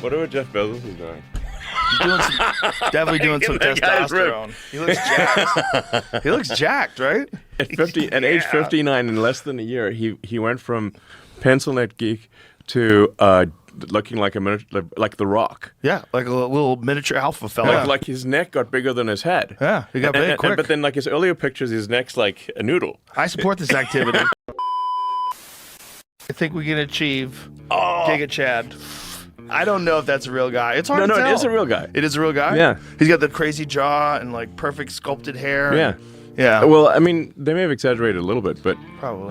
wonder what Jeff Bezos is doing. He's doing definitely doing some testosterone. He looks jacked. He looks jacked, right? At age 59, in less than a year, he went from pencil neck geek to looking like like The Rock. Yeah, like a little miniature alpha fella. Like his neck got bigger than his head. Yeah, he got big quick. But then, like his earlier pictures, his neck's like a noodle. I support this activity. I think we can achieve Giga Chad. I don't know if that's a real guy. It's hard to tell. No, it is a real guy. It is a real guy? Yeah. He's got the crazy jaw and like perfect sculpted hair. Yeah. Yeah. Well, I mean, they may have exaggerated a little bit, but Probably.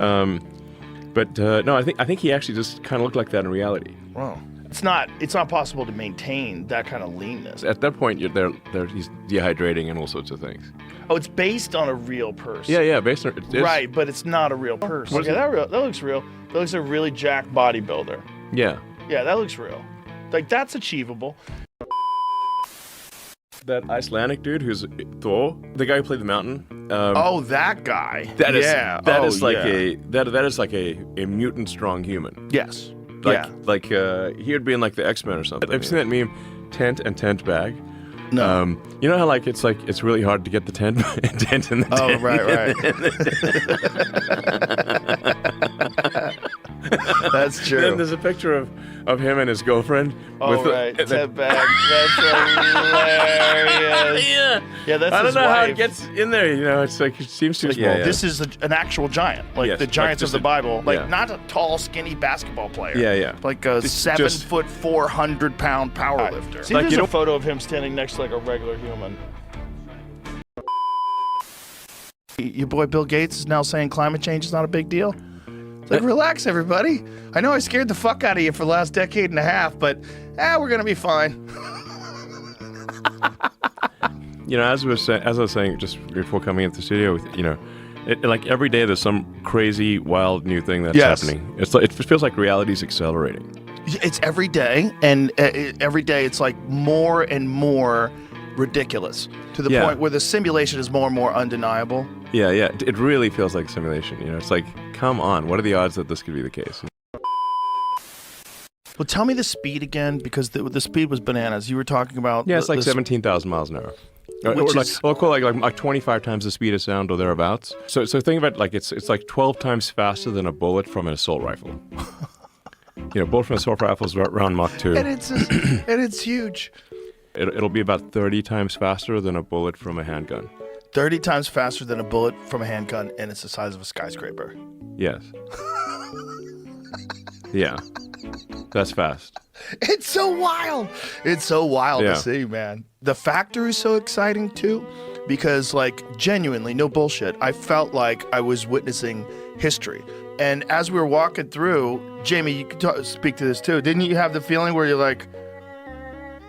No, I think he actually just kind of looked like that in reality. Wow. It's not possible to maintain that kind of leanness. At that point, he's dehydrating and all sorts of things. Oh, it's based on a real person. Yeah, based on it is. Right, but it's not a real person. What is Okay, it? that looks real. That looks like a really jacked bodybuilder. Yeah. Yeah, that looks real. Like, that's achievable. That Icelandic dude who's Thor, the guy who played the mountain. That guy. That is like a mutant strong human. Yes. Like he would be in like the X-Men or something. I've seen that meme, tent and tent bag. No. You know how it's really hard to get the tent in the tent. Oh, right. That's true. Then there's a picture of him and his girlfriend. Right. Tent bag. That's hilarious. Yeah, that's I don't his know how wife. it gets in there. You know, it's like it seems too small. This is an actual giant, like Yes, the giants like of the Bible, like yeah. not a tall, skinny basketball player. Yeah. Like a Just- 7 foot 400-pound power lifter. See, Like, there's you a know- photo of him standing next to like a regular human. Your boy Bill Gates is now saying climate change is not a big deal. It's like, relax, everybody. I know I scared the fuck out of you for the last decade and a half, but we're gonna be fine. You know, as I was saying just before coming into the studio, like every day there's some crazy, wild new thing that's happening. It feels like reality's accelerating. It's every day, and every day it's like more and more ridiculous to the point where the simulation is more and more undeniable. Yeah. It really feels like simulation. You know, it's like, come on, what are the odds that this could be the case? Well, tell me the speed again, because the speed was bananas. You were talking about Yeah, it's like 17,000 miles an hour. Which Or is- I'll call it like 25 times the speed of sound or thereabouts. So think about it like it's like 12 times faster than a bullet from an assault rifle. Bullet from an assault rifle is around Mach 2. and it's huge. It'll be about 30 times faster than a bullet from a handgun. 30 times faster than a bullet from a handgun, and it's the size of a skyscraper. Yes. Yeah. That's fast. It's so wild. It's so wild Yeah. to see, man. The factor is so exciting too, because like genuinely, no bullshit, I felt like I was witnessing history. And as we were walking through, Jamie, you could speak to this too. Didn't you have the feeling where you're like,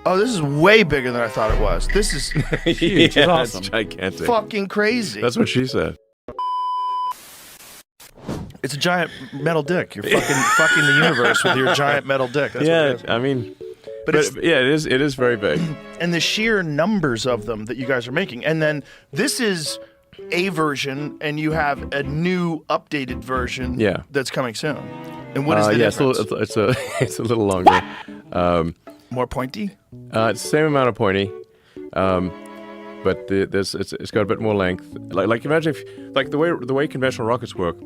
oh, this is way bigger than I thought it was. This is Huge. It's awesome. It's gigantic. fucking crazy. That's what she said. It's a giant metal dick. You're fucking the universe with your giant metal dick. That's what it is. I mean, But it's, yeah, it is very big. and the sheer numbers of them that you guys are making. And then this is a version, and you have a new updated version that's coming soon. And what is the difference? It's a little longer. More pointy? It's the same amount of pointy, but it's got a bit more length. Like imagine if the way conventional rockets work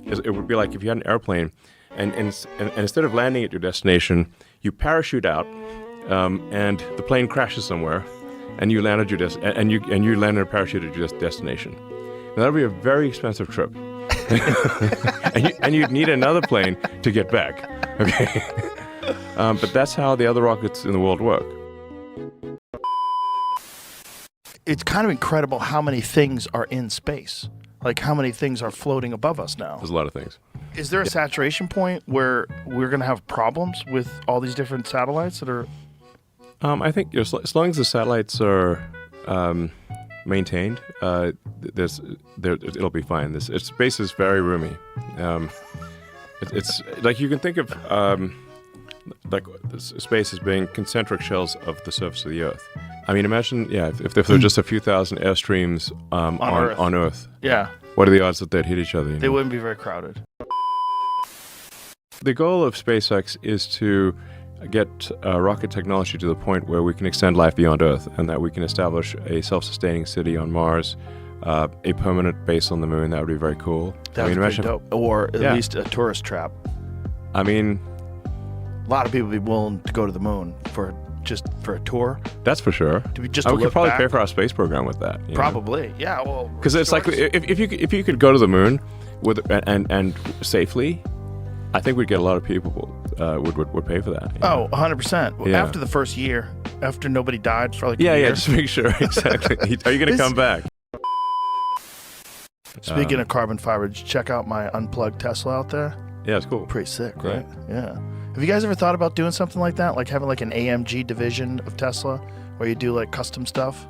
is it would be like if you had an airplane, and instead of landing at your destination, you parachute out, and the plane crashes somewhere, and you land at your and you land in a parachute at your destination. Now, that'll be a very expensive trip, and you'd need another plane to get back. Okay. But that's how the other rockets in the world work. It's kind of incredible how many things are in space. Like how many things are floating above us now. There's a lot of things. Is there a saturation point where we're going to have problems with all these different satellites that are... I think as long as the satellites are maintained, it'll be fine. Space is very roomy. It's like you can think of like space as being concentric shells of the surface of the Earth. I mean, imagine, if there were just a few thousand airstreams on Earth. Yeah. What are the odds that they'd hit each other? They wouldn't be very crowded. The goal of SpaceX is to get rocket technology to the point where we can extend life beyond Earth, and that we can establish a self-sustaining city on Mars, a permanent base on the moon. That would be very cool. That would be pretty dope. Or at least a tourist trap. I mean, a lot of people would be willing to go to the moon for a tour. That's for sure. We could probably pay for our space program with that. Probably, yeah. Well, because it's like if you could go to the moon and safely, I think we'd get a lot of people would pay for that. Oh, 100%. Yeah. After the first year, after nobody died for like a year. Yeah, just make sure. Exactly. Are you going to come back? Speaking of carbon fiber, did you check out my unplugged Tesla out there? Yeah, it's cool. Pretty sick, right? Yeah. Have you guys ever thought about doing something like that? Like having like an AMG division of Tesla where you do like custom stuff?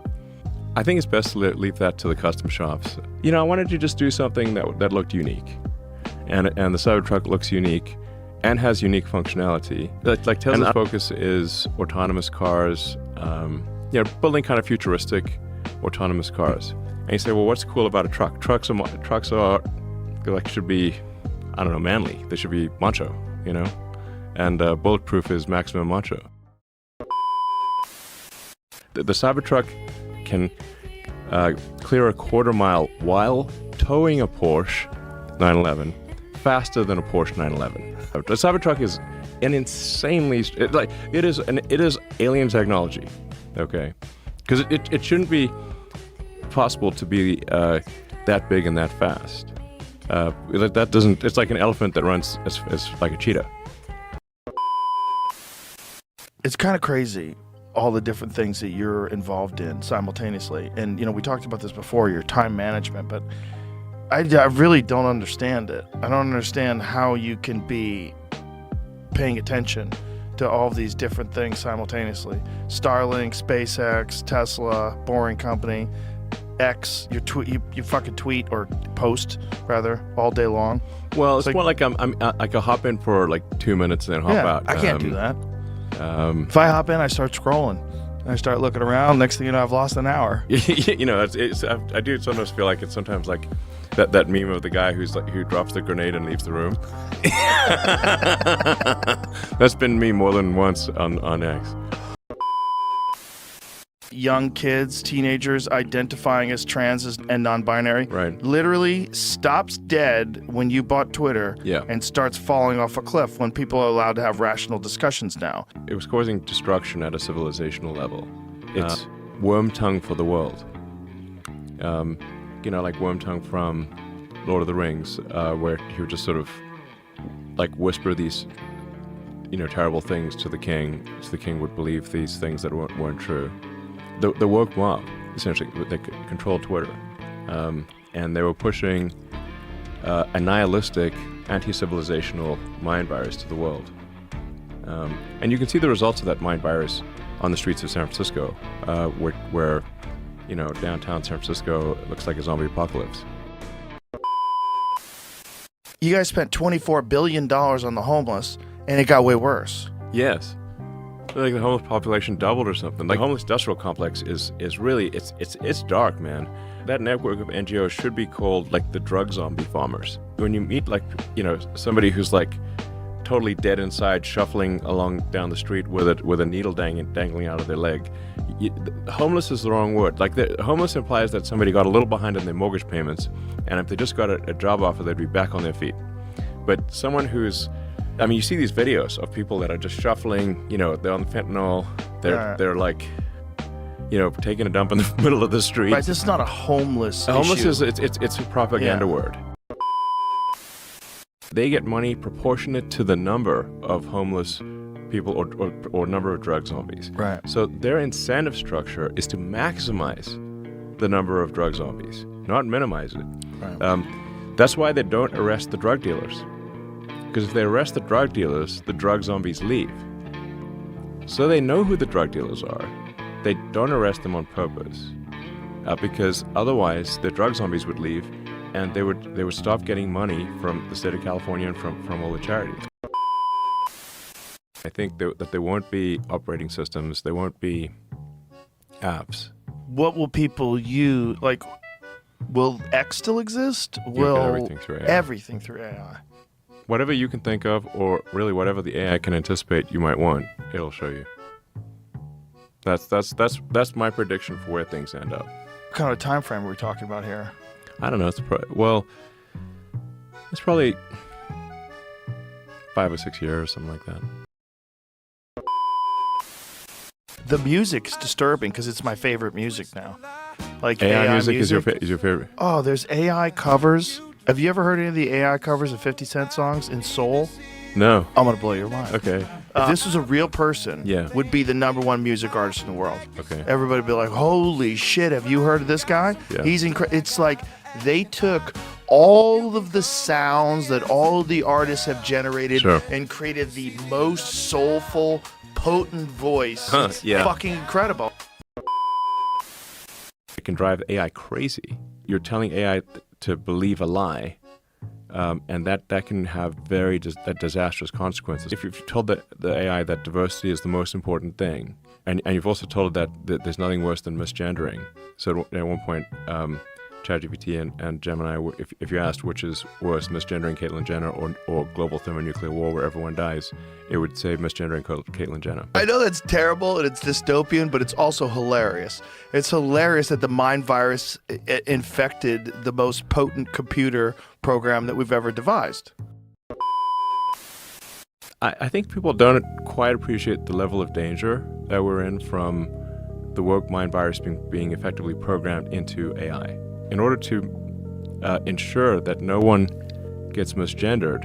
I think it's best to leave that to the custom shops. I wanted to just do something that looked unique. And the Cybertruck looks unique and has unique functionality. Like Tesla's focus is autonomous cars, building kind of futuristic autonomous cars. And you say, well, what's cool about a truck? Trucks are like, should be, I don't know, manly. They should be macho, And bulletproof is maximum macho. The Cybertruck can clear a quarter mile while towing a Porsche 911 faster than a Porsche 911. The Cybertruck is an insanely it is alien technology, okay? Because it shouldn't be possible to be that big and that fast. That doesn't. It's like an elephant that runs as like a cheetah. It's kind of crazy, all the different things that you're involved in simultaneously. And, we talked about this before, your time management, but I really don't understand it. I don't understand how you can be paying attention to all of these different things simultaneously. Starlink, SpaceX, Tesla, Boring Company, X, you fucking tweet or post, rather, all day long. Well, it's more like I can hop in for like 2 minutes and then hop out. I can't do that. If I hop in, I start scrolling. I start looking around. Next thing you know, I've lost an hour. I do sometimes feel like it's sometimes like that meme of the guy who drops the grenade and leaves the room. That's been me more than once on X. Young kids, teenagers identifying as trans and non-binary, right, literally stops dead when you bought Twitter, and starts falling off a cliff when people are allowed to have rational discussions now. It was causing destruction at a civilizational level. It's worm tongue for the world. Like Wormtongue from Lord of the Rings, where he would just sort of like whisper these, terrible things to the king, so the king would believe these things that weren't true. The woke mob, essentially, they controlled Twitter, and they were pushing a nihilistic, anti-civilizational mind virus to the world. And you can see the results of that mind virus on the streets of San Francisco, where downtown San Francisco looks like a zombie apocalypse. You guys spent $24 billion on the homeless, and it got way worse. Yes. Like the homeless population doubled or something. The homeless industrial complex is really, it's dark, man. That network of NGOs should be called like the drug zombie farmers. When you meet somebody who's like totally dead inside, shuffling along down the street with a needle dangling out of their leg, homeless is the wrong word. Like homeless implies that somebody got a little behind on their mortgage payments, and if they just got a job offer, they'd be back on their feet. But someone who's, you see these videos of people that are just shuffling, they're on fentanyl, they're like, taking a dump in the middle of the street. Right, this is not a homeless Homeless issue. is, it's a propaganda word. They get money proportionate to the number of homeless people or number of drug zombies. Right. So their incentive structure is to maximize the number of drug zombies, not minimize it. Right. That's why they don't arrest the drug dealers. Because if they arrest the drug dealers, the drug zombies leave. So they know who the drug dealers are. They don't arrest them on purpose, because otherwise the drug zombies would leave, and they would stop getting money from the state of California and from all the charities. I think that there won't be operating systems, there won't be apps. What will people use? Like, will X still exist? Will everything through AI? Everything through AI. Whatever you can think of, or really whatever the AI can anticipate you might want, it'll show you. That's my prediction for where things end up. What kind of time frame are we talking about here? I don't know. It's probably 5 or 6 years, something like that. The music's disturbing because it's my favorite music now. Like AI music is your favorite. Oh, there's AI covers. Have you ever heard any of the AI covers of 50 Cent songs in soul? No. I'm gonna blow your mind. Okay. If this was a real person, Yeah. would be the #1 music artist in the world. Okay. Everybody would be like, holy shit, have you heard of this guy? Yeah. He's incredible. It's like they took all of the sounds that all of the artists have generated Sure. and created the most soulful, potent voice. Huh, It's yeah. fucking incredible. It can drive AI crazy. You're telling AI to believe a lie, and that can have very disastrous consequences. If you've told the AI that diversity is the most important thing, and you've also told it that there's nothing worse than misgendering. So at one point, ChatGPT and Gemini, if you asked which is worse, misgendering Caitlyn Jenner or global thermonuclear war where everyone dies, it would say misgendering Caitlyn Jenner. I know that's terrible and it's dystopian, but it's also hilarious. It's hilarious that the mind virus infected the most potent computer program that we've ever devised. I think people don't quite appreciate the level of danger that we're in from the woke mind virus being effectively programmed into AI. In order to ensure that no one gets misgendered,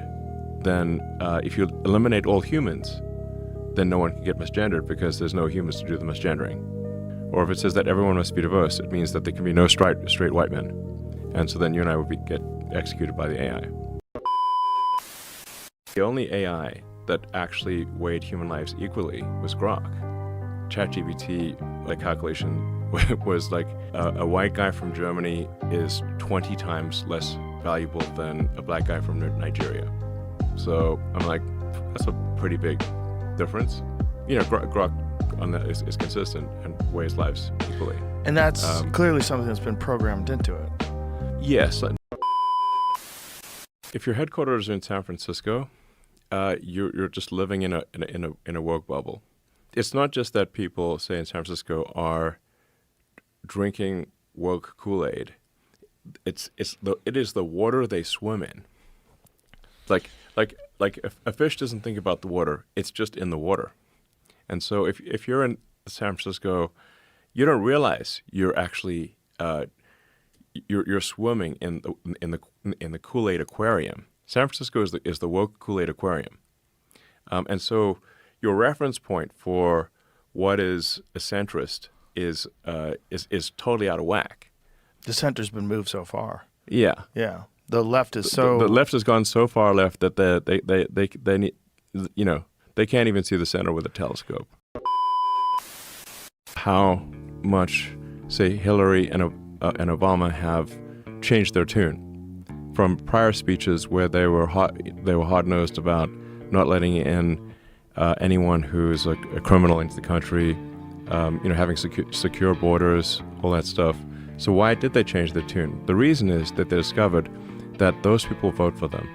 then if you eliminate all humans, then no one can get misgendered because there's no humans to do the misgendering. Or if it says that everyone must be diverse, it means that there can be no straight white men. And so then you and I would get executed by the AI. The only AI that actually weighed human lives equally was Grok. ChatGPT, calculation was like a white guy from Germany is 20 times less valuable than a black guy from Nigeria. So I'm like, that's a pretty big difference. Grok on that is consistent and weighs lives equally. And that's clearly something that's been programmed into it. Yes. If your headquarters are in San Francisco, you're just living in a woke bubble. It's not just that people, say in San Francisco, are drinking woke Kool-Aid. It is the water they swim in. Like a fish doesn't think about the water; it's just in the water. And so if you're in San Francisco, you don't realize you're actually you're swimming in the Kool-Aid aquarium. San Francisco is the woke Kool-Aid aquarium, and so your reference point for what is a centrist is totally out of whack. The center's been moved so far. Yeah. Yeah. The left is so... The left has gone so far left that they need, they can't even see the center with a telescope. How much, say, Hillary and Obama have changed their tune from prior speeches where they were hard-nosed about not letting in anyone who's a criminal into the country, having secure borders, all that stuff. So why did they change their tune? The reason is that they discovered that those people vote for them.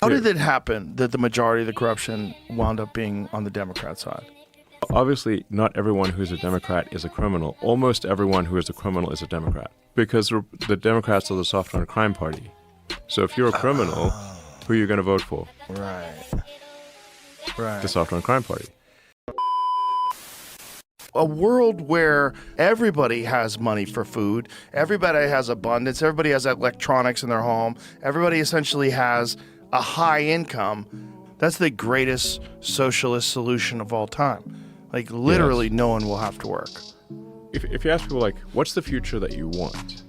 How did it happen that the majority of the corruption wound up being on the Democrat side? Obviously, not everyone who's a Democrat is a criminal. Almost everyone who is a criminal is a Democrat. Because the Democrats are the soft on crime party. So if you're a criminal, who are you going to vote for? Right. The soft on crime party. A world where everybody has money for food, everybody has abundance, everybody has electronics in their home, everybody essentially has a high income. That's the greatest socialist solution of all time. Like literally no one will have to work. If you ask people what's the future that you want?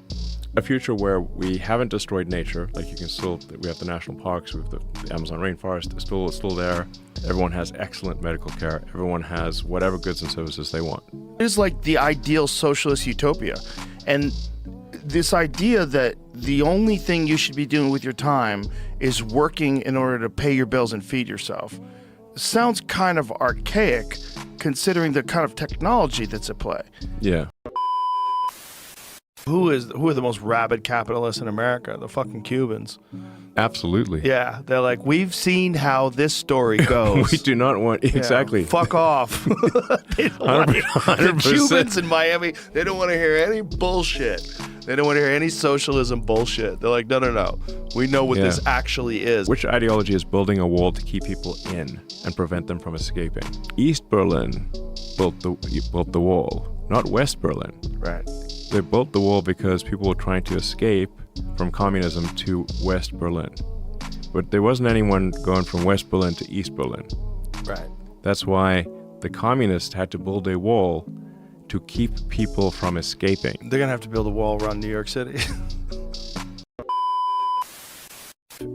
A future where we haven't destroyed nature, we have the national parks, we have the Amazon rainforest, it's still there. Everyone has excellent medical care. Everyone has whatever goods and services they want. It is like the ideal socialist utopia. And this idea that the only thing you should be doing with your time is working in order to pay your bills and feed yourself sounds kind of archaic considering the kind of technology that's at play. Yeah. Who are the most rabid capitalists in America? The fucking Cubans. Absolutely. Yeah, they're like, we've seen how this story goes. We do not want Yeah, exactly. fuck off. They don't want to, the 100%. Cubans in Miami, they don't want to hear any bullshit. They don't want to hear any socialism bullshit. They're like, no. We know what this actually is. Which ideology is building a wall to keep people in and prevent them from escaping? East Berlin built the wall, not West Berlin. Right. They built the wall because people were trying to escape from communism to West Berlin. But there wasn't anyone going from West Berlin to East Berlin. Right. That's why the communists had to build a wall to keep people from escaping. They're going to have to build a wall around New York City.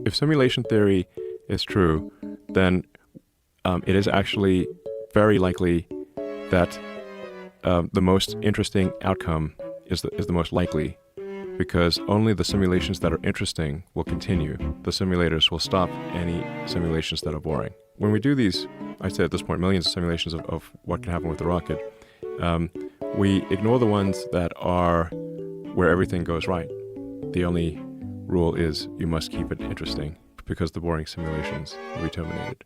If simulation theory is true, then it is actually very likely that the most interesting outcome is the most likely, because only the simulations that are interesting will continue. The simulators will stop any simulations that are boring. When we do these, I'd say at this point, millions of simulations of what can happen with the rocket, we ignore the ones that are where everything goes right. The only rule is you must keep it interesting, because the boring simulations will be terminated.